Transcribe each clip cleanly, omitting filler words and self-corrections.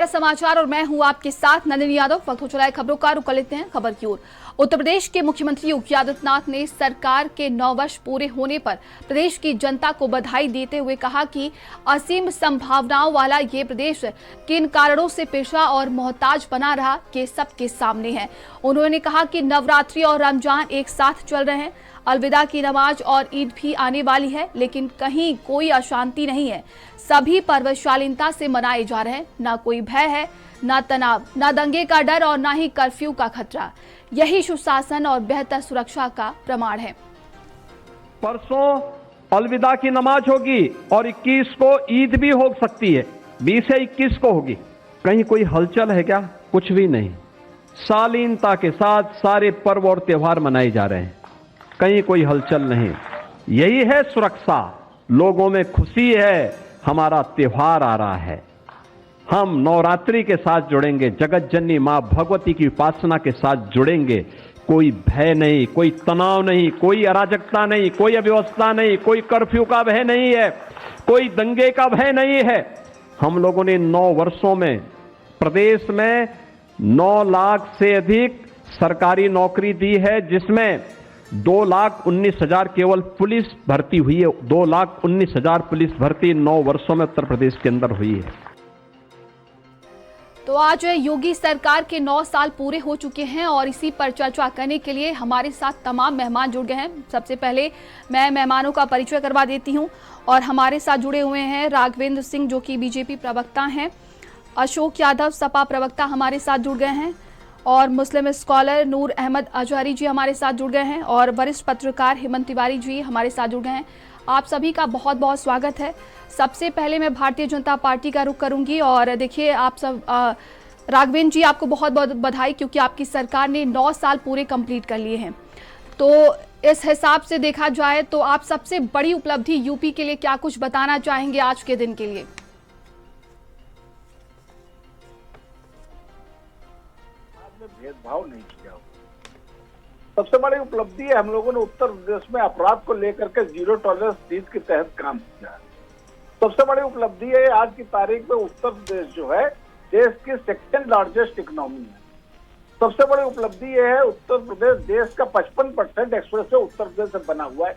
समाचार और मैं हूं आपके साथ नंदिनी यादव। वक्त हो चला है खबरों का, रुक लेते हैं खबर की ओर। उत्तर प्रदेश के मुख्यमंत्री योगी आदित्यनाथ ने सरकार के 9 वर्ष पूरे होने पर प्रदेश की जनता को बधाई देते हुए कहा कि असीम संभावनाओं वाला ये प्रदेश किन कारणों से पिछड़ा और मोहताज बना रहा ये सबके सामने है। उन्होंने कहा कि नवरात्रि और रमजान एक साथ चल रहे हैं, अलविदा की नमाज और ईद भी आने वाली है, लेकिन कहीं कोई अशांति नहीं है। सभी पर्व शालीनता से मनाए जा रहे हैं, ना कोई भय है, ना तनाव, ना दंगे का डर और ना ही कर्फ्यू का खतरा। यही सुशासन और बेहतर सुरक्षा का प्रमाण है। परसों अलविदा की नमाज होगी और 21 को ईद भी हो सकती है, 20 या 21 को होगी। कहीं कोई हलचल है क्या? कुछ भी नहीं। शालीनता के साथ सारे पर्व और त्योहार मनाए जा रहे हैं, कहीं कोई हलचल नहीं। यही है सुरक्षा। लोगों में खुशी है, हमारा त्योहार आ रहा है। हम नवरात्रि के साथ जुड़ेंगे, जगत जननी मां भगवती की उपासना के साथ जुड़ेंगे। कोई भय नहीं, कोई तनाव नहीं, कोई अराजकता नहीं, कोई अव्यवस्था नहीं, कोई कर्फ्यू का भय नहीं है, कोई दंगे का भय नहीं है। हम लोगों ने 9 वर्षों में प्रदेश में 9 लाख से अधिक सरकारी नौकरी दी है, जिसमें 2,19,000 केवल पुलिस भर्ती हुई है। 2,19,000 पुलिस भर्ती 9 वर्षों में उत्तर प्रदेश के अंदर हुई है। तो आज योगी सरकार के 9 साल पूरे हो चुके हैं और इसी पर चर्चा करने के लिए हमारे साथ तमाम मेहमान जुड़ गए हैं। सबसे पहले मैं मेहमानों का परिचय करवा देती हूं और हमारे साथ जुड़े हुए हैं राघवेंद्र सिंह, जो कि बीजेपी प्रवक्ता हैं। अशोक यादव, सपा प्रवक्ता, हमारे साथ जुड़ गए हैं। और मुस्लिम स्कॉलर नूर अहमद अजहरी जी हमारे साथ जुड़ गए हैं और वरिष्ठ पत्रकार हेमंत तिवारी जी हमारे साथ जुड़ गए हैं। आप सभी का बहुत बहुत स्वागत है। सबसे पहले मैं भारतीय जनता पार्टी का रुख करूंगी और देखिए, आप सब राघवेंद्र जी, आपको बहुत बहुत बधाई, क्योंकि आपकी सरकार ने 9 साल पूरे कंप्लीट कर लिए हैं। तो इस हिसाब से देखा जाए तो आप सबसे बड़ी उपलब्धि यूपी के लिए क्या कुछ बताना चाहेंगे आज के दिन के लिए? भेदभाव नहीं किया। सबसे बड़ी उपलब्धि है, हम लोगों ने उत्तर प्रदेश में अपराध को लेकर के जीरो टॉलरेंस नीति के तहत काम किया है। सबसे बड़ी उपलब्धि है, आज की तारीख में उत्तर प्रदेश जो है देश की सेकंड लार्जेस्ट इकोनॉमी है। सबसे बड़ी उपलब्धि यह है, उत्तर प्रदेश देश का 55% एक्सप्रेस उत्तर प्रदेश से बना हुआ है।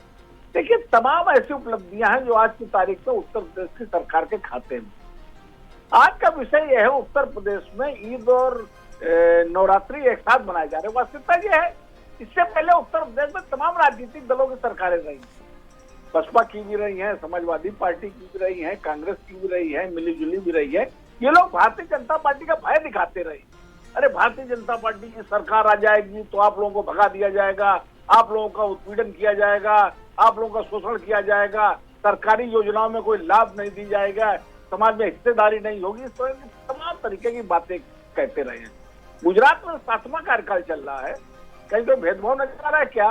देखिए, तमाम ऐसी उपलब्धियां हैं जो आज की तारीख में उत्तर प्रदेश की सरकार के खाते में। आज का विषय यह है, उत्तर प्रदेश में ईद और नवरात्रि एक साथ मनाए जा रहे हैं। वास्तविकता यह है, इससे पहले उत्तर प्रदेश में तमाम राजनीतिक दलों की सरकारें रही, बसपा की भी रही है, समाजवादी पार्टी की भी रही है, कांग्रेस की भी रही है, मिलीजुली भी रही है। ये लोग भारतीय जनता पार्टी का भय दिखाते रहे। अरे, भारतीय जनता पार्टी की सरकार आ जाएगी तो आप लोगों को भगा दिया जाएगा, आप लोगों का उत्पीड़न किया जाएगा, आप लोगों का शोषण किया जाएगा, सरकारी योजनाओं में कोई लाभ नहीं दी जाएगा, समाज में हिस्सेदारी नहीं होगी। इस तरह की तमाम तरीके की बातें कहते रहे हैं। गुजरात में 7वां कार्यकाल चल रहा है, कहीं कोई भेदभाव नजर आ रहा है क्या?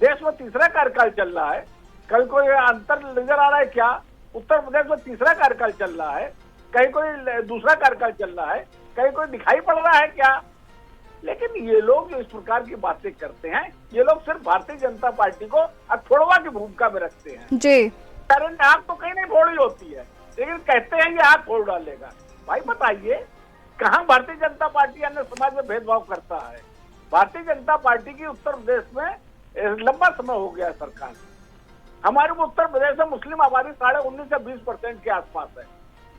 देश में 3रा कार्यकाल चल रहा है, कहीं कोई अंतर नजर आ रहा है क्या? उत्तर प्रदेश में 3रा कार्यकाल चल रहा है, कहीं कोई 2रा कार्यकाल चल रहा है, कहीं कोई दिखाई पड़ रहा है क्या? लेकिन ये लोग जो इस प्रकार की बातें करते हैं, ये लोग सिर्फ भारतीय जनता पार्टी को अथोड़वा की भूमिका में रखते हैं जी। आग तो कहीं नहीं फोड़ी होती है, लेकिन कहते हैं ये आग फोड़ डालेगा। भाई बताइए, कहां भारतीय जनता पार्टी अन्य समाज में भेदभाव करता है? भारतीय जनता पार्टी की उत्तर प्रदेश में लंबा समय हो गया सरकार। हमारे उत्तर प्रदेश में मुस्लिम आबादी 19.5 से 20% के आसपास है,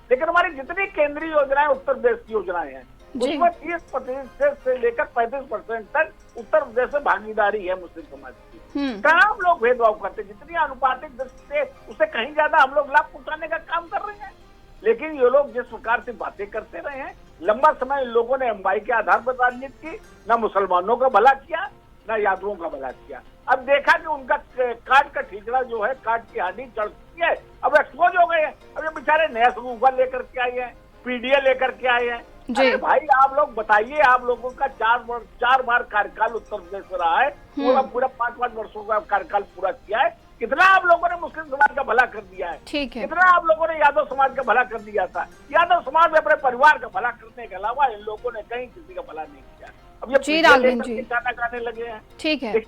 लेकिन हमारी जितनी केंद्रीय योजनाएं उत्तर प्रदेश की योजनाएं हैं, उसमें 30% से लेकर 35% तक उत्तर प्रदेश में भागीदारी है मुस्लिम समाज की। कहाँ हम लोग भेदभाव करते? जितनी अनुपातिक दृष्टि से उससे कहीं ज्यादा हम लोग लाभ पहुंचाने का काम कर रहे हैं। लेकिन ये लोग जिस प्रकार से बातें करते रहे हैं, लंबा समय इन लोगों ने अंबाई के आधार पर राजनीति की, ना मुसलमानों का भला किया, ना यादवों का भला किया। अब देखा कि उनका काट का ठीकरा जो है, काट की हांडी चढ़ चुकी है, अब एक्सपोज हो गए हैं। अब ये बेचारे नया सगुफा लेकर के आए हैं, पीडीए लेकर के आए हैं। अरे भाई, आप लोग बताइए, आप लोगों का 4 बार कार्यकाल उत्तर प्रदेश में रहा है, पूरा 5 वर्षों का कार्यकाल पूरा किया है। कितना आप लोगों ने मुस्लिम समाज का भला कर दिया है, ठीक है। कितना आप लोगों ने यादव समाज का भला कर दिया था। यादव समाज में अपने परिवार का भला करने के अलावा इन लोगों ने कहीं किसी का भला नहीं किया। अब ये गाने लगे हैं। ठीक है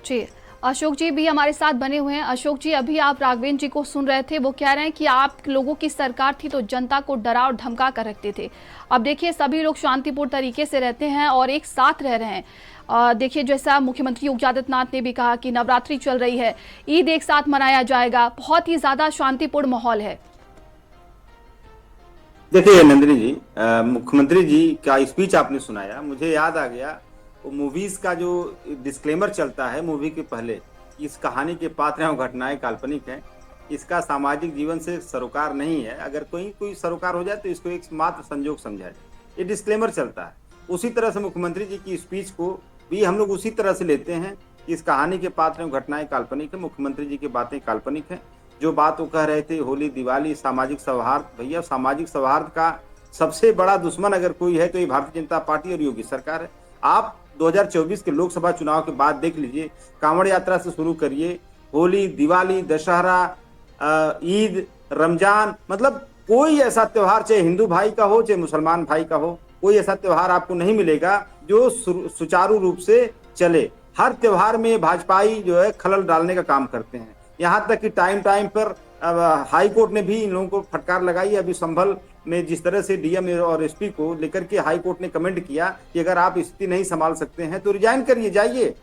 जी। अशोक जी भी हमारे साथ बने हुए हैं। अशोक जी, अभी आप राघवेंद्र जी को सुन रहे थे, वो कह रहे हैं कि आप लोगों की सरकार थी तो जनता को डरा और धमका कर रखते थे। अब देखिए सभी लोग शांतिपूर्ण तरीके से रहते हैं और एक साथ रह रहे हैं। देखिए जैसा मुख्यमंत्री योगी आदित्यनाथ ने भी कहा कि नवरात्रि चल रही है, ईद एक साथ मनाया जाएगा, बहुत ही ज्यादा शांतिपूर्ण माहौल है। देखिए नंदिनी जी, मुख्यमंत्री जी का स्पीच आपने सुनाया, मुझे याद आ गया वो मूवीज का जो डिस्क्लेमर चलता है मूवी के पहले, इस कहानी के पात्र एवं घटनाएं काल्पनिक हैं, इसका सामाजिक जीवन से सरोकार नहीं है, अगर कोई सरोकार हो जाए तो इसको एक मात्र संजोग समझा जाए, ये डिस्क्लेमर चलता है। उसी तरह से मुख्यमंत्री जी की स्पीच को भी हम लोग उसी तरह से लेते हैं कि इस कहानी के पात्र एवं घटनाएं काल्पनिक है, मुख्यमंत्री जी की बातें काल्पनिक है। जो बात वो कह रहे थे होली दिवाली सामाजिक सौहार्द, भैया सामाजिक सौहार्द का सबसे बड़ा दुश्मन अगर कोई है तो ये भारतीय जनता पार्टी और योगी सरकार है। आप 2024 के लोकसभा चुनाव के बाद देख लीजिए, कांवड़ यात्रा से शुरू करिए, होली दिवाली दशहरा ईद रमजान, मतलब कोई ऐसा त्योहार चाहे हिंदू भाई का हो चाहे मुसलमान भाई का हो, कोई ऐसा त्योहार आपको नहीं मिलेगा जो सुचारू रूप से चले। हर त्योहार में भाजपाई जो है खलल डालने का काम करते हैं। यहाँ तक कि टाइम पर हाई कोर्ट ने भी इन लोगों को फटकार लगाई। अभी संभल में जिस तरह से डीएम और एसपी को लेकर के हाई कोर्ट ने कमेंट किया कि अगर आप स्थिति नहीं संभाल सकते हैं तो रिजाइन करिए, जाइए,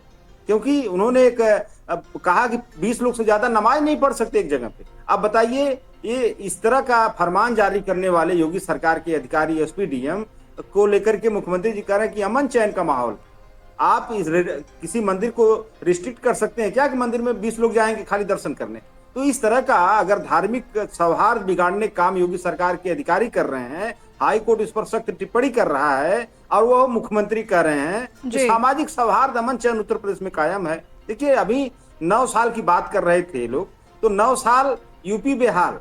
क्योंकि उन्होंने कहा कि 20 लोग से ज्यादा नमाज नहीं पढ़ सकते एक जगह पे। अब बताइए, ये इस तरह का फरमान जारी करने वाले योगी सरकार के अधिकारी एसपी डीएम को लेकर के मुख्यमंत्री जी कह रहे हैं कि अमन चैन का माहौल। आप किसी मंदिर को रिस्ट्रिक्ट कर सकते हैं क्या कि मंदिर में 20 लोग जाएंगे खाली दर्शन करने? तो इस तरह का अगर धार्मिक सौहार्द बिगाड़ने का काम योगी सरकार के अधिकारी कर रहे हैं, हाई कोर्ट इस पर सख्त टिप्पणी कर रहा है और वो मुख्यमंत्री कह रहे हैं कि सामाजिक सौहार्द अमन चैन उत्तर प्रदेश में कायम है। देखिए अभी 9 साल की बात कर रहे थे लोग, तो 9 साल यूपी बेहाल,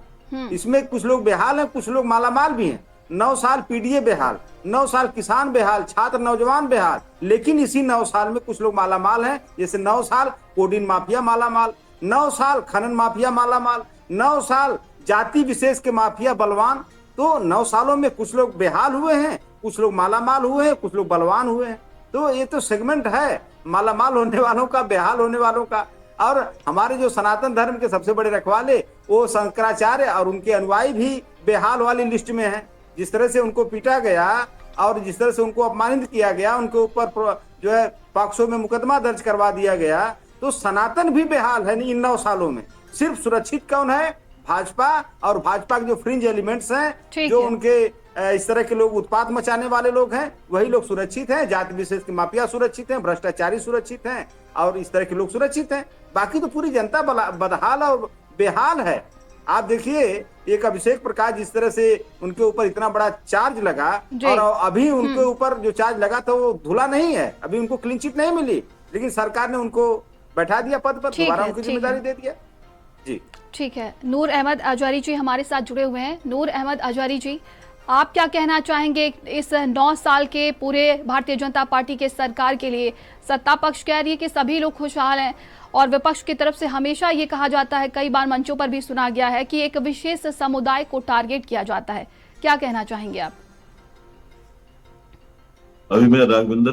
इसमें कुछ लोग बेहाल हैं, कुछ लोग मालामाल भी हैं। 9 साल पीडीए बेहाल, 9 साल किसान बेहाल, छात्र नौजवान बेहाल, लेकिन इसी 9 साल में कुछ लोग मालामाल हैं। जैसे 9 साल कोडिन माफिया मालामाल, 9 साल खनन माफिया मालामाल, 9 साल जाति विशेष के माफिया बलवान। तो 9 सालों में कुछ लोग बेहाल हुए हैं, कुछ लोग मालामाल हुए हैं, कुछ लोग बलवान हुए हैं। तो ये तो सेगमेंट है मालामाल होने वालों का, बेहाल होने वालों का। और हमारे जो सनातन धर्म के सबसे बड़े रखवाले वो शंकराचार्य और उनके अनुयायी भी बेहाल वाली लिस्ट में है। जिस तरह से उनको पीटा गया और जिस तरह से उनको अपमानित किया गया, उनके ऊपर जो है पॉक्सो में मुकदमा दर्ज करवा दिया गया, तो सनातन भी बेहाल है इन 9 सालों में। सिर्फ सुरक्षित कौन है? भाजपा और भाजपा के जो फ्रिंज एलिमेंट्स हैं, जो उनके इस तरह के लोग उत्पात मचाने वाले लोग हैं, वही लोग सुरक्षित हैं। जाति विशेष के माफिया सुरक्षित हैं, भ्रष्टाचारी सुरक्षित हैं और इस तरह के लोग सुरक्षित हैं। बाकी तो पूरी जनता बदहाल और बेहाल है। आप देखिए एक अभिषेक प्रकाश जिस तरह से उनके ऊपर इतना बड़ा चार्ज लगा, और अभी उनके ऊपर जो चार्ज लगा था वो धुला नहीं है, अभी उनको क्लीन चिट नहीं मिली, लेकिन सरकार ने उनको बैठा दिया पद पर, दोबारा उनकी जिम्मेदारी दे दिया। जी ठीक है। नूर अहमद अजहरी जी हमारे साथ जुड़े हुए हैं। नूर अहमद अजहरी जी, आप क्या कहना चाहेंगे इस 9 साल के पूरे भारतीय जनता पार्टी के सरकार के लिए? सत्ता पक्ष कह रही है कि सभी लोग खुशहाल हैं और विपक्ष की तरफ से हमेशा ये कहा जाता है, कई बार मंचों पर भी सुना गया है कि एक विशेष समुदाय को टारगेट किया जाता है। क्या कहना चाहेंगे आप? अभी मैं राघवेंद्र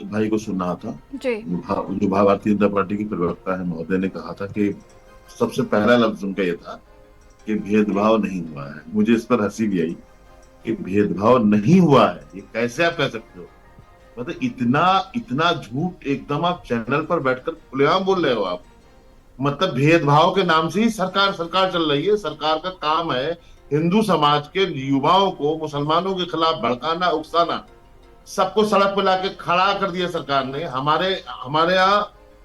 भाई को सुन रहा था जी, जो भारतीय जनता पार्टी के प्रवक्ता है महोदय ने कहा था कि सबसे पहला लफ्ज उनका ये था कि भेदभाव नहीं हुआ है। मुझे इस पर हंसी भी आई कि भेदभाव नहीं हुआ है, ये कैसे आप कह सकते हो? मतलब इतना झूठ एकदम आप चैनल पर बैठकर खुलेआम बोल रहे हो आप। मतलब भेदभाव के नाम से ही सरकार चल रही है। सरकार का काम है हिंदू समाज के युवाओं को मुसलमानों के खिलाफ भड़काना, उकसाना। सबको सड़क पर लाके खड़ा कर दिया सरकार ने। हमारे यहाँ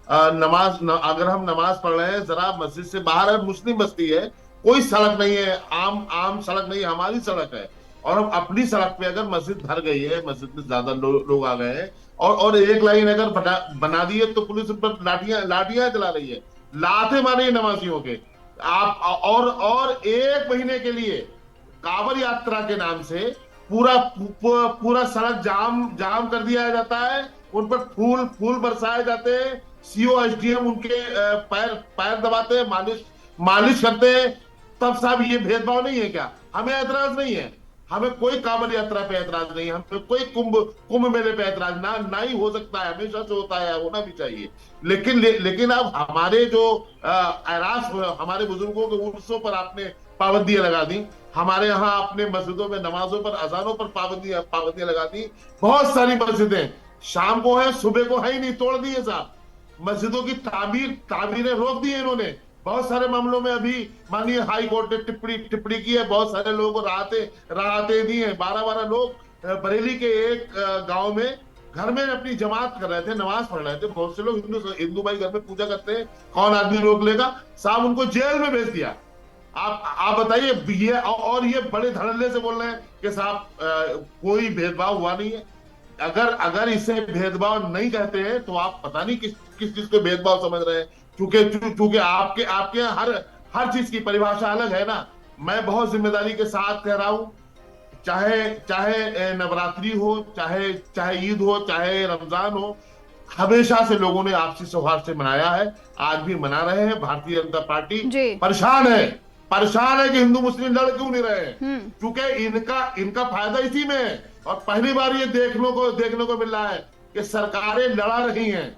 अगर हम नमाज पढ़ रहे हैं, जरा मस्जिद से बाहर है, मुस्लिम बस्ती है, कोई सड़क नहीं है, आम सड़क नहीं, हमारी सड़क है, और हम अपनी सड़क पे अगर मस्जिद भर गई है, मस्जिद में ज्यादा लोग आ गए हैं और एक लाइन अगर बना दी है तो पुलिस उन पर लाठियां चला रही है, लाते मारे नमाजियों के आप। और 1 महीने के लिए कांवड़ यात्रा के नाम से पूरा सड़क जाम कर दिया जाता है, उन पर फूल बरसाए जाते हैं, सीओ एसडीएम उनके पैर दबाते हैं, मालिश करते हैं। तब साहब ये भेदभाव नहीं है क्या? हमें एतराज नहीं है। हमें कोई कांवड़ यात्रा पे ऐतराज नहीं, हमें कोई कुंभ मेले पे ऐतराज ना ही हो सकता है, हमेशा से होता है, होना भी चाहिए। लेकिन अब हमारे जो ऐरास हमारे बुजुर्गों के उर्सों पर आपने पाबंदियां लगा दी, हमारे यहाँ अपने मस्जिदों में नमाजों पर, अजानों पर पाबंदियां लगा दी। बहुत सारी मस्जिदें शाम को है, सुबह को है ही नहीं, तोड़ दिए साहब। मस्जिदों की तामीरें रोक दी है इन्होंने। बहुत सारे मामलों में अभी माननीय हाई कोर्ट ने टिप्पणी की है, बहुत सारे लोगों को राहतें दी है। 12 लोग बरेली के एक गांव में घर में अपनी जमात कर रहे थे, नमाज पढ़ रहे थे। बहुत से लोग हिंदू भाई घर में पूजा करते हैं, कौन आदमी रोक लेगा साहब? उनको जेल में भेज दिया। आप बताइए, ये बड़े धड़ल्ले से बोल रहे हैं कि साहब कोई भेदभाव हुआ नहीं है। अगर इसे भेदभाव नहीं कहते हैं तो आप पता नहीं किस चीज को भेदभाव समझ रहे हैं। क्योंकि आपके हर चीज की परिभाषा अलग है ना। मैं बहुत जिम्मेदारी के साथ कह रहा हूं, चाहे नवरात्रि हो, चाहे ईद हो, चाहे रमजान हो, हमेशा से लोगों ने आपसी सौहार्द से मनाया है, आज भी मना रहे हैं। भारतीय जनता पार्टी परेशान है कि हिंदू मुस्लिम लड़ क्यों नहीं रहे, क्योंकि इनका फायदा इसी में है। और पहली बार ये देखने को मिल रहा है कि सरकारें लड़ा रही हैं।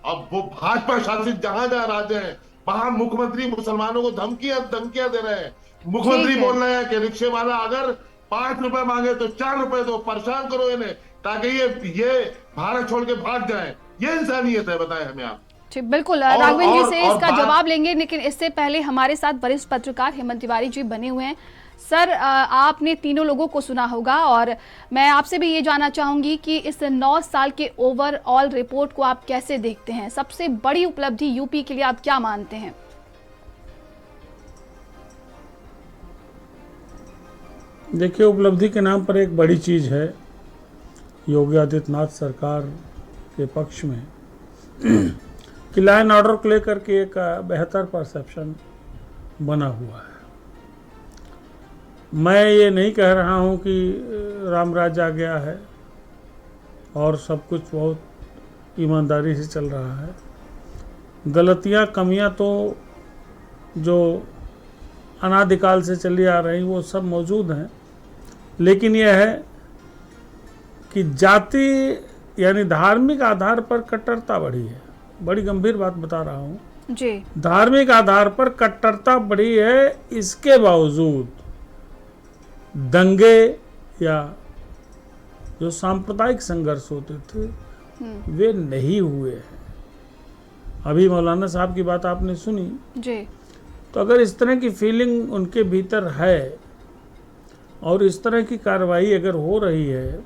अब वो भाजपा शासित जहां राज्य हैं, वहां मुख्यमंत्री मुसलमानों को धमकियां दे रहे हैं। मुख्यमंत्री बोल रहे हैं कि रिक्शे वाला अगर 5 रुपए मांगे तो 4 रुपए दो, परेशान करो इन्हें, ताकि ये भारत छोड़ के भाग जाए। ये इंसानियत है, बताएं हमें आप। जी बिल्कुल, राघवेंद्र जी से इसका जवाब लेंगे, लेकिन इससे पहले हमारे साथ वरिष्ठ पत्रकार हेमंत तिवारी जी बने हुए हैं। सर, आपने तीनों लोगों को सुना होगा और मैं आपसे भी ये जानना चाहूंगी कि इस 9 साल के ओवरऑल रिपोर्ट को आप कैसे देखते हैं? सबसे बड़ी उपलब्धि यूपी के लिए आप क्या मानते हैं? देखिए, उपलब्धि के नाम पर एक बड़ी चीज़ है योगी आदित्यनाथ सरकार के पक्ष में कि लॉ एंड ऑर्डर को लेकर के एक बेहतर परसेप्शन बना हुआ है। मैं ये नहीं कह रहा हूँ कि रामराज आ गया है और सब कुछ बहुत ईमानदारी से चल रहा है। गलतियाँ कमियाँ तो जो अनादिकाल से चली आ रही वो सब मौजूद हैं, लेकिन यह है कि जाति यानी धार्मिक आधार पर कट्टरता बढ़ी है। बड़ी गंभीर बात बता रहा हूँ जी। धार्मिक आधार पर कट्टरता बढ़ी है, इसके बावजूद दंगे या जो सांप्रदायिक संघर्ष होते थे वे नहीं हुए हैं। अभी मौलाना साहब की बात आपने सुनी जी। तो अगर इस तरह की फीलिंग उनके भीतर है और इस तरह की कार्रवाई अगर हो रही है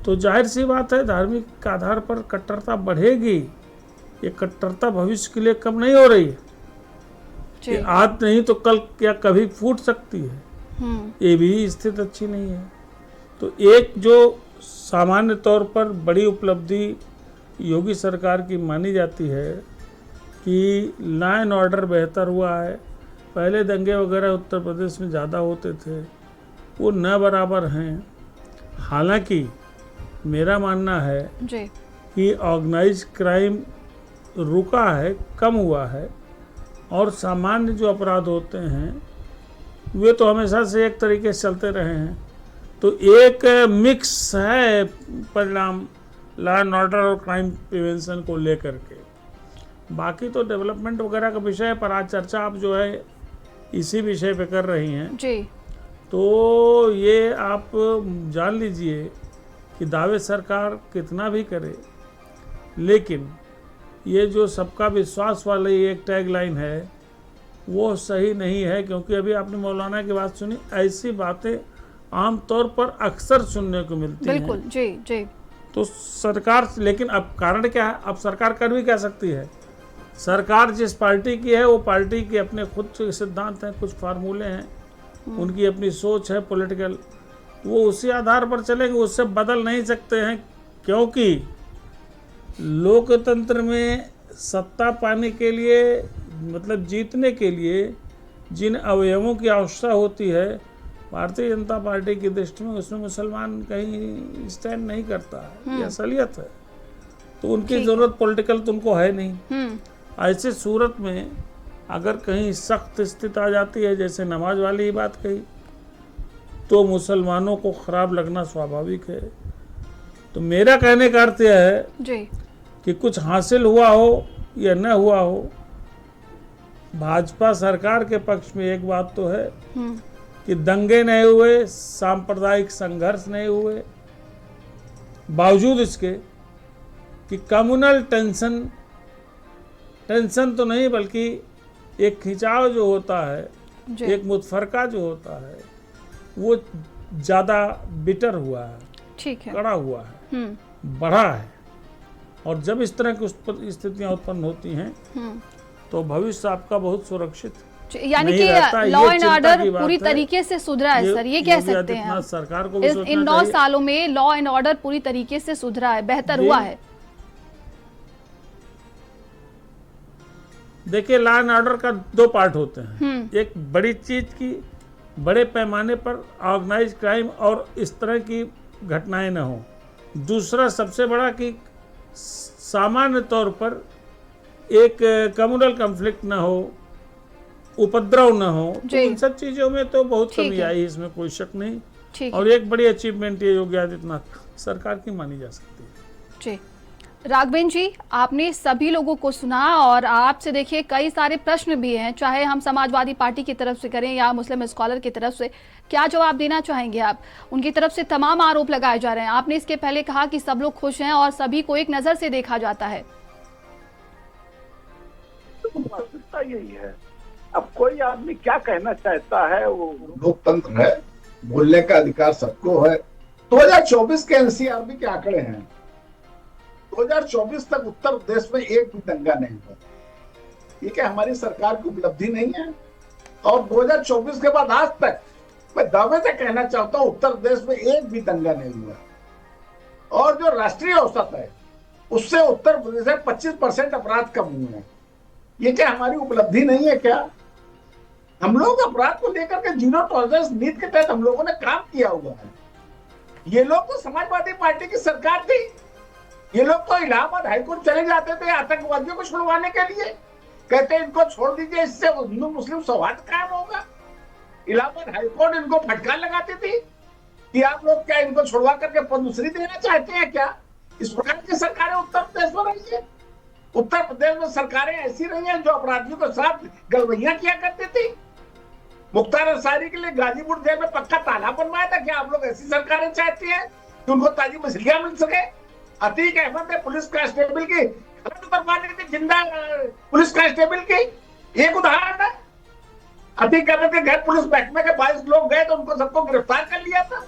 तो जाहिर सी बात है धार्मिक आधार पर कट्टरता बढ़ेगी। ये कट्टरता भविष्य के लिए कम नहीं हो रही है, ये आज नहीं तो कल या कभी फूट सकती है। ये भी स्थिति अच्छी नहीं है। तो एक जो सामान्य तौर पर बड़ी उपलब्धि योगी सरकार की मानी जाती है कि लॉ एंड ऑर्डर बेहतर हुआ है। पहले दंगे वगैरह उत्तर प्रदेश में ज़्यादा होते थे, वो न बराबर हैं। हालांकि मेरा मानना है जी कि ऑर्गेनाइज क्राइम रुका है, कम हुआ है, और सामान्य जो अपराध होते हैं वे तो हमेशा से एक तरीके से चलते रहे हैं। तो एक मिक्स है परिणाम लॉ एंड ऑर्डर और क्राइम प्रिवेंशन को लेकर के। बाकी तो डेवलपमेंट वगैरह का विषय है, पर आज चर्चा आप जो है इसी विषय पे कर रही हैं जी। तो ये आप जान लीजिए कि दावे सरकार कितना भी करे, लेकिन ये जो सबका विश्वास वाली एक टैगलाइन है वो सही नहीं है। क्योंकि अभी आपने मौलाना की बात सुनी, ऐसी बातें आमतौर पर अक्सर सुनने को मिलती हैं। बिल्कुल जी जी। तो सरकार, लेकिन अब कारण क्या है? अब सरकार कर भी क्या सकती है? सरकार जिस पार्टी की है वो पार्टी के अपने खुद के सिद्धांत हैं, कुछ फार्मूले हैं, उनकी अपनी सोच है पॉलिटिकल, वो उसी आधार पर चलेंगे, उससे बदल नहीं सकते हैं। क्योंकि लोकतंत्र में सत्ता पाने के लिए, मतलब जीतने के लिए जिन अवयवों की आवश्यकता होती है, भारतीय जनता पार्टी की दृष्टि में उसमें मुसलमान कहीं स्टैंड नहीं करता है, ये असलियत है। तो उनकी ज़रूरत पॉलिटिकल तो उनको है नहीं। ऐसे सूरत में अगर कहीं सख्त स्थिति आ जाती है, जैसे नमाज वाली ही बात कही, तो मुसलमानों को खराब लगना स्वाभाविक है। तो मेरा कहने का अर्थ यह है जी कि कुछ हासिल हुआ हो या न हुआ हो, भाजपा सरकार के पक्ष में एक बात तो है कि दंगे नहीं हुए, सांप्रदायिक संघर्ष नहीं हुए, बावजूद इसके कि कम्युनल टेंशन तो नहीं बल्कि एक खिंचाव जो होता है, जी एक मुतफरका जो होता है, वो ज़्यादा बिटर हुआ है, ठीक है। कड़ा हुआ है, बढ़ा है। और जब इस तरह की स्थितियां उत्पन्न होती हैं तो भविष्य आपका बहुत सुरक्षित यानी नहीं कि रहता, ये लॉ एंड चिंता ऑर्डर की बात पूरी है। तरीके से सुधरा है सर, ये कह योगी सकते हैं आदित्यनाथ हम। सरकार को भी इन सोचना 9 चाहिए। सालों में लॉ एंड ऑर्डर पूरी तरीके से सुधरा है, बेहतर जी। हुआ है। देखिए, लॉ एंड ऑर्डर का 2 पार्ट होते हैं। एक बड़ी चीज की बड़े पैमाने पर ऑर्गेनाइज क्राइम और इस तरह की घटनाएं न हो। दूसरा सबसे बड़ा कि सामान्य तौर पर एक कम्युनल कॉन्फ्लिक्ट न हो, उपद्रव न हो। तो जी। इन सब चीजों में तो बहुत ठीक कमी है। आई, इसमें कोई शक नहीं। ठीक और एक बड़ी अचीवमेंट ये योगी आदित्यनाथ सरकार की मानी जा सकती है। जी राघवेंद्र जी, आपने सभी लोगों को सुना और आपसे देखिए कई सारे प्रश्न भी हैं, चाहे हम समाजवादी पार्टी की तरफ से करें या मुस्लिम स्कॉलर की तरफ से। क्या जवाब देना चाहेंगे आप? उनकी तरफ से तमाम आरोप लगाए जा रहे हैं। आपने इसके पहले कहा कि सब लोग खुश हैं और सभी को एक नजर से देखा जाता है। वास्तविकता यही है। अब कोई आदमी क्या कहना चाहता है, वो लोकतंत्र है, बोलने का अधिकार सबको है। 2024 के एनसीआरबी के आंकड़े हैं, 2024 तक उत्तर प्रदेश में एक भी दंगा नहीं हुआ। ये क्या हमारी सरकार की उपलब्धि नहीं है? और 2024 के बाद आज तक मैं दावे से कहना चाहता हूं उत्तर प्रदेश में एक भी दंगा नहीं हुआ। और जो राष्ट्रीय औसत है उससे उत्तर प्रदेश में 25% अपराध कम हुए हैं। ये क्या हमारी उपलब्धि नहीं है क्या? हम लोग अपराध को लेकर के जीरो टॉलरेंस नीति के तहत हम लोगों ने काम किया हुआ है। ये लोग तो समाजवादी पार्टी की सरकार थी, ये लोग तो इलाहाबाद हाईकोर्ट चले जाते थे आतंकवादियों को छुड़वाने के लिए, कहते इनको छोड़ दीजिए, इससे हिंदू मुस्लिम सौहार्द कायम होगा। इलाहाबाद हाईकोर्ट इनको फटकार लगाती थी कि आप लोग क्या इनको छुड़वा करके पद्मश्री देना चाहते हैं क्या? इस प्रकार की सरकारें उत्तर प्रदेश में रही है। उत्तर प्रदेश में सरकारें ऐसी रही हैं जो अपराधियों के साथ गलवैया किया करती थी। मुख्तार अंसारी के लिए गाजीपुर जेल में पक्का ताला बनवाया था। क्या आप लोग ऐसी सरकारें चाहती हैं कि उनको ताजी मछलियां मिल सके? अतीक अहमद ने पुलिस कांस्टेबल की करवा दी थी, जिंदा पुलिस कांस्टेबल की। एक उदाहरण है, अतीक अहमद के घर पुलिस महकमे के 22 लोग गए तो उनको सबको गिरफ्तार कर लिया था।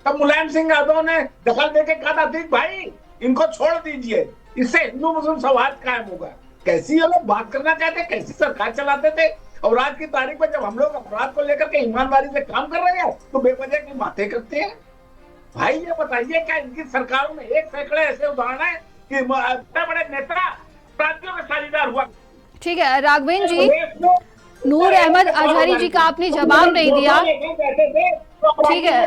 तब मुलायम सिंह यादव ने दखल देके कहा था अतीक भाई इनको छोड़ दीजिए, इससे हिंदू मुस्लिम सौहार्द कायम होगा। कैसी ये लोग बात करना चाहते, कैसी सरकार चलाते थे। और आज की तारीख में जब हम लोग अपराध को लेकर के ईमानदारी से काम कर रहे हैं तो बेवजह की बातें करते हैं। भाई ये बताइए क्या इनकी सरकारों में एक सैकड़े ऐसे उदाहरण है कि इतने बड़े नेता अपराधियों के साझेदार हुआ? ठीक है राघवेंद्र जी, नूर अहमद अजहरी जी का आपने जवाब नहीं दिया। ठीक है,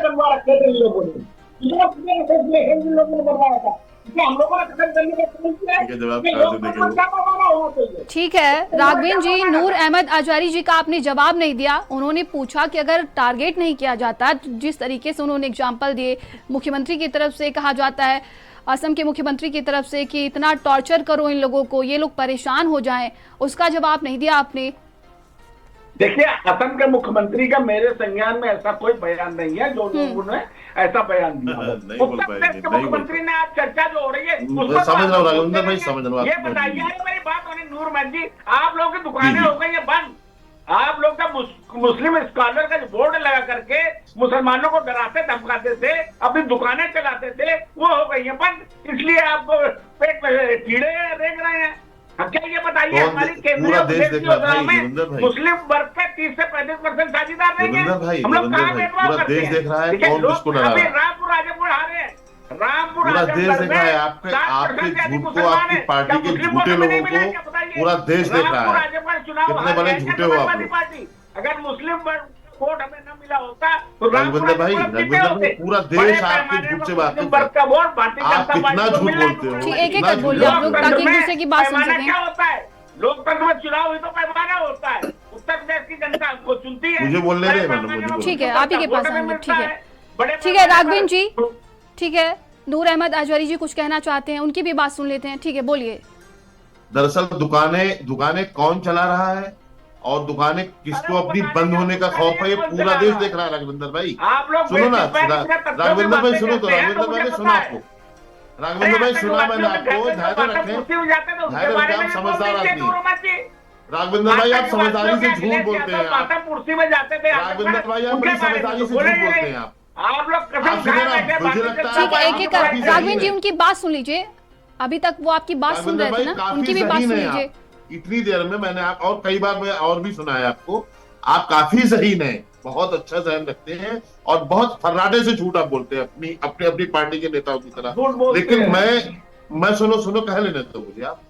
ठीक है राघवेंद्र जी, नूर अहमद अजहरी जी का आपने जवाब नहीं दिया। उन्होंने पूछा कि अगर टारगेट नहीं किया जाता, जिस तरीके से उन्होंने एग्जाम्पल दिए, मुख्यमंत्री की तरफ से कहा जाता है, असम के मुख्यमंत्री की तरफ से कि इतना टॉर्चर करो इन लोगों को, ये लोग परेशान हो जाएं, उसका जवाब नहीं दिया आपने। देखिए, असम के मुख्यमंत्री का मेरे संज्ञान में ऐसा कोई बयान नहीं है जो लोगों ने ऐसा बयान दिया। उत्तर प्रदेश के मुख्यमंत्री ने आज चर्चा जो हो रही है समझ रहा हूँ राघवेंद्र भाई, समझ रहा हूँ। ये बताइए, मेरी बात होनी नूर महमद जी, आप लोगों की दुकानें हो गई है बंद। आप लोग जब मुस्लिम स्कॉलर का बोर्ड लगा करके मुसलमानों को डराते धमकाते थे, अपनी दुकानें चलाते थे, वो हो गई है बंद। इसलिए आप पेट में कीड़े रेंग रहे हैं। क्या ये बताइए हमारी केंद्रीय योजना में मुस्लिम वर्ग के 30 से 35% साझेदार नहीं है? हम लोग कहाँ भेदभाव करते हैं? अभी रामपुर राजापुर हारे हैं, रामपुर पूरा देश देख रहा है आपके झूठ को, आपकी पार्टी के झूठे लोगों को पूरा देश देख रहा है। कितने बड़े झूठे हो आप लोग। अगर मुस्लिम वोट हमें न मिला होता तो राघवेंद्र भाई, पूरा देश आपके झूठ से बात करता है। आप कितना झूठ बोलते हो। एक एक बोलिए आप लोग, ताकि एक दूसरे की बात सुन सकें। क्या होता है लोकतंत्र में? चुनाव ही तो पैमाना होता है। उत्तर प्रदेश की जनता हमको चुनती है। मुझे बोलने बड़े दे, पैमाने मुझे पर बोलने ठीक है, हमको आप ही के पास वोट भी आएंगे, मिलता ठीक है। है। बड़े ठीक है, पैमाने पर- राघवेंद्र जी, ठीक है, नूर अहमद अजवारी जी कुछ कहना चाहते हैं, उनकी भी बात सुन लेते हैं। ठीक है, बोलिए। दरअसल दुकानें कौन चला रहा है और दुकानें किसको अपनी बंद होने का खौफ है, ये पूरा देश देख रहा है राघवेंद्र भाई। आप लोग सुनो ना, राघवेंद्र राघवेंद्र भाई सुनो तो, राघवेंद्र भाई ने सुना आपको, राघवेंद्र भाई सुना मैंने आपको, ध्यान रखें, ध्यान रखें, आप समझदार आदमी, राघवेंद्र भाई आप समझदारी से झूठ बोलते हैं आप, कुर्सी में जाते थे राघवेंद्र भाई आप बड़ी समझदारी से झूठ बोलते हैं आप लोग कसम आप सुनो ना, खाए बैठे, मुझे बातें लगता है ठीक है, आप एक एक काफी कर सही राघवेंद्र जी हैं। उनकी बात सुन लीजिए। अभी तक वो आपकी बात सुन रहे थे भाई ना, काफी उनकी भी बात ज़हीन सुन हैं लीजिए। आप। इतनी देर में मैंने आप और कई बार मैं और भी सुना है आपको, आप काफी ज़हीन हैं, बहुत अच्छा ज़हन रखते हैं और बहुत फर्राटे से झूठ आप बोलते हैं अपनी अपनी अपनी पार्टी के नेताओं की तरह। झूठ बोलते लेकिन हैं। मैं सुनो कह लेने दो मुझे आप।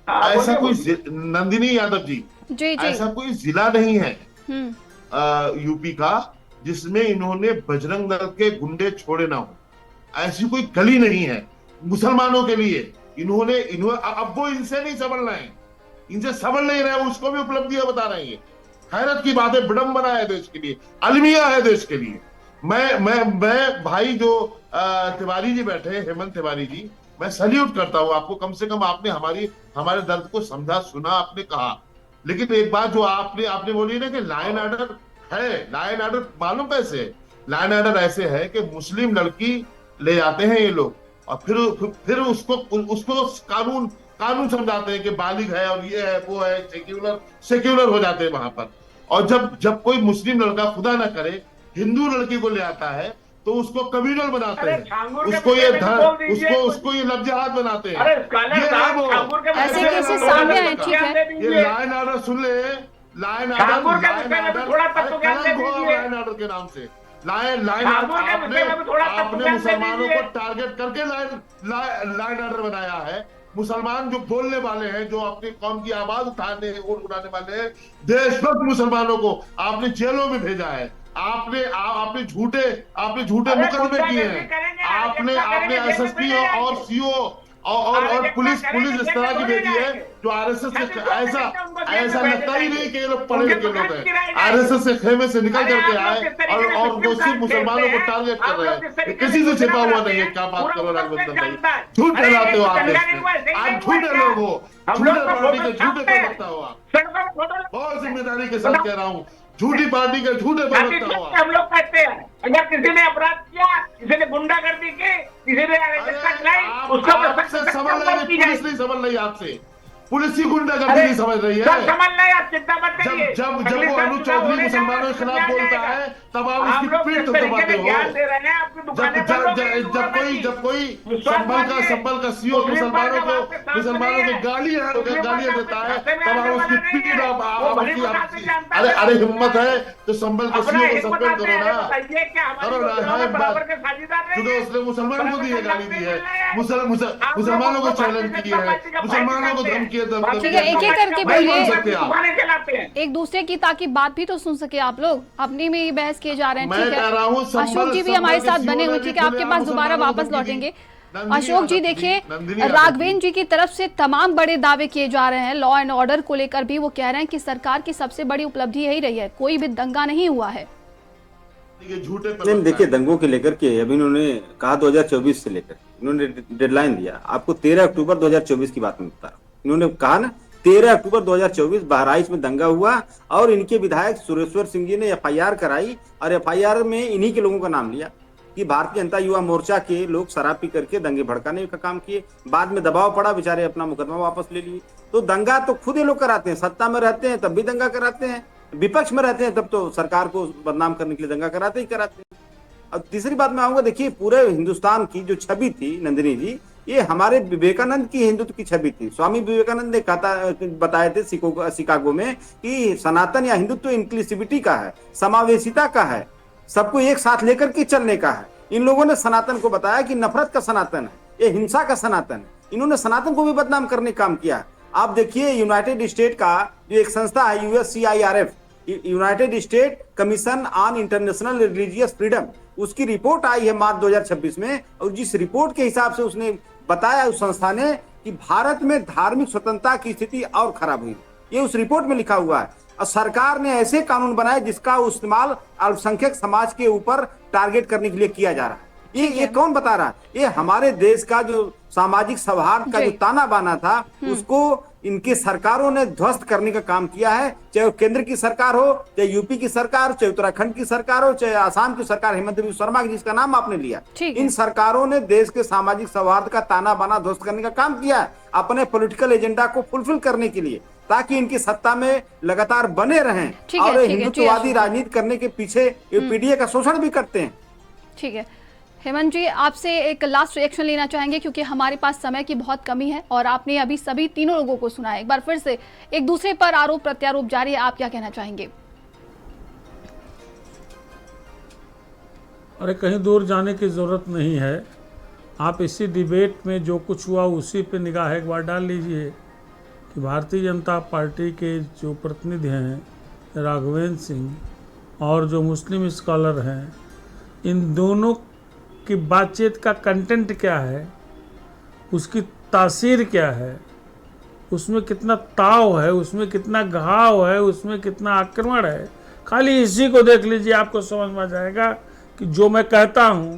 हाँ, ऐसा बोलिए, कोई नंदिनी यादव जी, जी जी। ऐसा कोई जिला नहीं है हम्म। यूपी का जिसमें इन्होंने बजरंग दल के गुंडे छोड़े ना हो। ऐसी कोई गली नहीं है मुसलमानों के लिए। इन्होंने अब वो इनसे नहीं संभल रहे हैं, इनसे संभल नहीं रहे, उसको भी उपलब्धियां बता रहे हैं। हैरत की बात है, विडंबना है देश के लिए, अलमिया है देश के लिए। मैं भाई जो तिवारी जी बैठे हैं, हेमंत तिवारी जी, मैं सल्यूट करता हूं आपको। कम से कम आपने हमारे दर्द को समझा, सुना, आपने कहा। लेकिन एक बात जो आपने बोली ना कि लाइन ऑर्डर है, लाइन ऑर्डर मालूम कैसे है? लाइन ऑर्डर ऐसे है कि मुस्लिम लड़की ले जाते हैं ये लोग और फिर उसको कानून समझाते हैं कि बालिग है और ये है वो है, सेक्युलर हो जाते हैं वहां पर। और जब कोई मुस्लिम लड़का खुदा ना करे हिंदू लड़की को ले आता है तो उसको कम्युनल बनाते हैं, उसको ये लफ्ज़ात बनाते हैं। ऐसे केसेस सामने आए, ठीक है। ये लाइन ऑर्डर सुन ले, लाइन ऑर्डर के नाम से लाइन आपने मुसलमानों को टारगेट करके लाइन ऑर्डर बनाया है। मुसलमान जो बोलने वाले हैं, जो अपनी कौम की आवाज उठाने वाले हैं, देशभक्त मुसलमानों को आपने जेलों में भेजा है। आपने झूठे मुकदमे किए हैं। आपने एसएसपी और सीओ और पुलिस इस तरह की भेजी है जो आरएसएस के ऐसा लगता ही नहीं कि ये लोग पढ़े लिखे लोग हैं। आरएसएस के खेमे से निकल करके आए और वो सिर्फ मुसलमानों को टारगेट कर रहे हैं। किसी से छिपा हुआ नहीं है। क्या बात करो राघवेंद्र भाई, झूठ फैलाते हो आप देश में। आप झूठे लोग हो, झूठे पार्टी के झूठे प्रवक्ता हो आप। बहुत जिम्मेदारी के साथ कह रहा हूँ, झूठी पार्टी के झूठे प्रवक्ता हो आप। हम लोग कहते हैं अगर किसी ने अपराध किया, किसी ने गुंडागर्दी की, किसी ने अराजकता चलाई, उसको आपसे समझ रही है, पुलिस नहीं समझ रही आपसे, पुलिस ही गुंडागर्दी नहीं समझ रही है। समझ रहे आप, चिंता मत करिए। जब वो अनु चौधरी मुसलमानों के खिलाफ बोलता है तब आप उसकी पीठ दबाते हो। जब कोई संभल का सीओ मुसलमानों को गालियां देता है तब आप उसकी पीठ अरे हिम्मत है तो संभल के सीओ को सस्पेंड करो ना। क्योंकि उसने मुसलमान को दी है, गाली दी है, मुसलमानों को चैलेंज किए है, मुसलमानों को धमकी। ठीक है, एक एक करके बोलिए एक दूसरे की, ताकि बात भी तो सुन सके आप लोग। अपनी में ही बहस किए जा रहे हैं, ठीक है। अशोक जी भी हमारे साथ बने हुए, ठीक है, आपके पास दोबारा वापस लौटेंगे। अशोक जी देखिए, राघवेंद्र जी की तरफ से तमाम बड़े दावे किए जा रहे हैं लॉ एंड ऑर्डर को लेकर भी। वो कह रहे हैं कि सरकार की सबसे बड़ी उपलब्धि यही रही है, कोई भी दंगा नहीं हुआ है। देखिए, दंगों के लेकर के अभी इन्होंने कहा 2024 से लेकर इन्होंने डेडलाइन दिया। आपको 13 अक्टूबर 2024 की बात में बता रहा हूँ। इन्होंने कहा ना 13 अक्टूबर 2024 बहराइच में दंगा हुआ और इनके विधायक सुरेश्वर सिंह जी ने एफआईआर कराई और एफआईआर में इन्हीं के लोगों का नाम लिया कि भारतीय जनता युवा मोर्चा के लोग शराब पी करके दंगे भड़काने का काम किए। बाद में दबाव पड़ा, बेचारे अपना मुकदमा वापस ले लिए। तो दंगा तो खुद ये लोग कराते हैं, सत्ता में रहते हैं तब भी दंगा कराते हैं, विपक्ष में रहते हैं तब तो सरकार को बदनाम करने के लिए दंगा कराते हैं। अब तीसरी बात में आऊंगा, देखिए पूरे हिंदुस्तान की जो छवि थी नंदिनी जी, ये हमारे विवेकानंद की हिंदुत्व की छवि थी। स्वामी विवेकानंद ने बताए थे शिकागो में कि सनातन या हिंदुत्व इंक्लूसिविटी का है, समावेशिता का है, सबको एक साथ लेकर के चलने का है। इन लोगों ने सनातन को बताया कि नफरत का सनातन है, ये हिंसा का सनातन है। इन्होंने सनातन को भी बदनाम करने का काम किया। आप देखिए, यूनाइटेड स्टेट का जो एक संस्था है USCIRF, United state commission on international religious freedom, उसकी रिपोर्ट आई है मार्च 2026 में। और जिस रिपोर्ट के हिसाब से उसने बताया उस संस्था ने कि भारत में धार्मिक स्वतंत्रता की स्थिति और खराब हुई, ये उस रिपोर्ट में लिखा हुआ है। और सरकार ने ऐसे कानून बनाए जिसका इस्तेमाल अल्पसंख्यक समाज के ऊपर टारगेट करने के लिए किया जा रहा है। ये कौन बता रहा है? ये हमारे देश का जो सामाजिक सौहार्द का जो ताना बाना था उसको इनकी सरकारों ने ध्वस्त करने का काम किया है, चाहे वो केंद्र की सरकार हो, चाहे यूपी की सरकार, चाहे उत्तराखंड की सरकार हो, चाहे आसाम की सरकार, हेमंत बिस्वा शर्मा जिसका नाम आपने लिया, इन सरकारों ने देश के सामाजिक सौहार्द का ताना बाना ध्वस्त करने का काम किया है अपने पॉलिटिकल एजेंडा को फुलफिल करने के लिए, ताकि इनकी सत्ता में लगातार बने रहें और हिंदुत्ववादी राजनीति करने के पीछे पीडीए का शोषण भी करते हैं। ठीक है हेमंत जी, आपसे एक लास्ट रिएक्शन लेना चाहेंगे क्योंकि हमारे पास समय की बहुत कमी है और आपने अभी सभी तीनों लोगों को सुना है। एक बार फिर से एक दूसरे पर आरोप प्रत्यारोप जारी है, आप क्या कहना चाहेंगे? अरे कहीं दूर जाने की जरूरत नहीं है, आप इसी डिबेट में जो कुछ हुआ उसी पे निगाह एक बार डाल लीजिए कि भारतीय जनता पार्टी के जो प्रतिनिधि हैं राघवेंद्र सिंह और जो मुस्लिम स्कॉलर हैं, इन दोनों की बातचीत का कंटेंट क्या है, उसकी तासीर क्या है, उसमें कितना ताव है, उसमें कितना घाव है, उसमें कितना आक्रमण है, खाली इसी को देख लीजिए, आपको समझ में आ जाएगा कि जो मैं कहता हूँ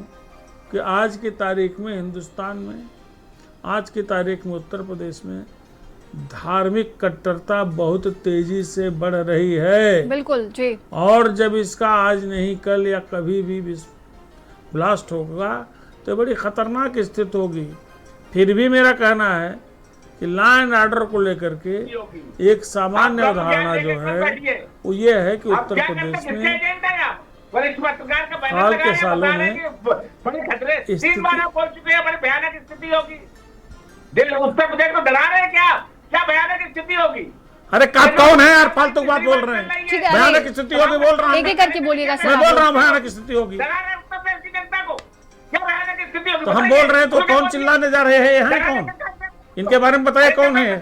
कि आज की तारीख में हिंदुस्तान में, आज की तारीख में उत्तर प्रदेश में धार्मिक कट्टरता बहुत तेजी से बढ़ रही है। बिल्कुल जी। और जब इसका आज नहीं कल या कभी भी ब्लास्ट होगा तो बड़ी खतरनाक स्थिति होगी। फिर भी मेरा कहना है कि लॉ एंड ऑर्डर को लेकर के एक सामान्य अवधारणा जो है वो ये है कि उत्तर प्रदेश में हाल के सालों में स्थिति होगी। दिल्ली उत्तर प्रदेश को डरा रहे हैं क्या भयानक स्थिति होगी? अरे कौन है यार फालतू बात बोल रहे हैं? भयानक स्थिति होगी बोल रहा हूँ, एक एक करके बोलिएगा सर। मैं बोल रहा हूँ भयानक स्थिति होगी, तो हम बोल रहे हैं तो कौन चिल्लाने जा रहे हैं? हैं कौन? इनके बारे में बताइए कौन है?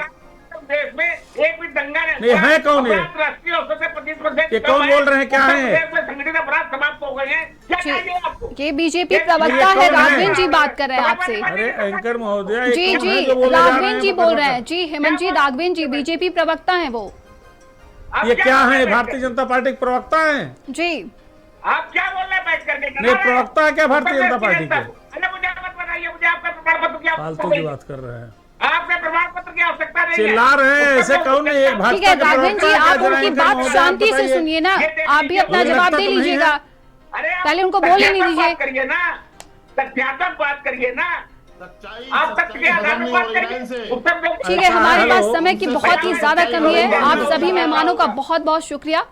देश में एक भी दंगा नहीं है कौन है? राष्ट्रीय औसत से 25% ये कौन बोल रहे हैं? क्या है? संगठित अपराध समाप्त हो गए हैं। क्या चाहिए आपको? ये बीजेपी प्रवक्ता है राघवेंद्र जी बात कर रहे हैं आपसे। अरे एंकर महोदय जी जी राघवेंद्र जी बोल रहे हैं। जी हेमंत जी, राघवेंद्र जी बीजेपी प्रवक्ता हैं वो। ये क्या है? भारतीय जनता पार्टी के प्रवक्ता हैं जी। आप क्या बोल रहे हैं बैठ करके? नहीं, प्रवक्ता है क्या भारतीय जनता पार्टी के? मुझे मत बताइए, मुझे आपका प्रमाण पत्र क्या? फालतू की बात कर रहे हैं, आपके प्रमाण पत्र की आवश्यकता नहीं है। चिल्ला रहे हैं ऐसे कौन है? ठीक है राघवेंद्र जी, आप उनकी बात शांति से सुनिए ना, आप भी अपना जवाब दे लीजिएगा। पहले उनको बोल ही नहीं दीजिए। करिए ना, तथ्यात्मक बात करिए ना, आप तथ्य के आधार पर बात करिए। ठीक है, हमारे पास समय की बहुत ही ज्यादा कमी है। आप सभी मेहमानों का बहुत बहुत शुक्रिया।